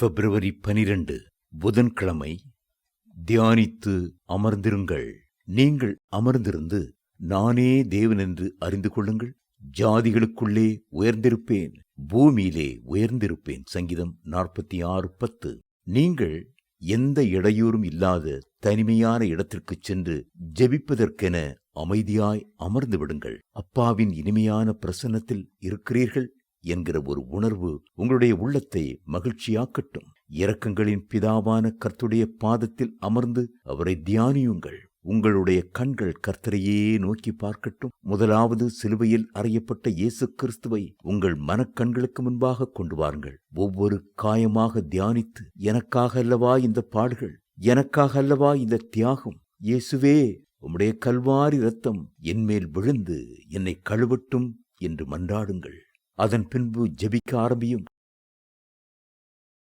பிப்ரவரி 12 புதன்கிழமை. தியானித்து அமர்ந்திருங்கள். நீங்கள் அமர்ந்திருந்து நானே தேவன் என்று அறிந்து கொள்ளுங்கள். ஜாதிகளுக்குள்ளே உயர்ந்திருப்பேன், பூமியிலே உயர்ந்திருப்பேன். சங்கீதம் 46:10. நீங்கள் எந்த இடையூறும் இல்லாத தனிமையான இடத்திற்குச் சென்று ஜெபிப்பதற்கென அமைதியாய் அமர்ந்து விடுங்கள். அப்பாவின் இனிமையான பிரசன்னத்தில் இருக்கிறீர்கள் என்கிற ஒரு உணர்வு உங்களுடைய உள்ளத்தை மகிழ்ச்சியாக்கட்டும். இரக்கங்களின் பிதாவான கர்த்தருடைய பாதத்தில் அமர்ந்து அவரை தியானியுங்கள். உங்களுடைய கண்கள் கர்த்தரையே நோக்கி பார்க்கட்டும். முதலாவது சிலுவையில் அறையப்பட்ட இயேசு கிறிஸ்துவை உங்கள் மனக்கண்களுக்கு முன்பாக கொண்டு வாருங்கள். ஒவ்வொரு காயமாக தியானித்து, எனக்காக அல்லவா இந்த பாடுகள், எனக்காக அல்லவா இந்த தியாகம், இயேசுவே உம்முடைய கல்வாரி இரத்தம் என்மேல் விழுந்து என்னை கழுவட்டும் என்று மன்றாடுங்கள். அதன் பின்பு ஜெபிக்க ஆரம்பியும்.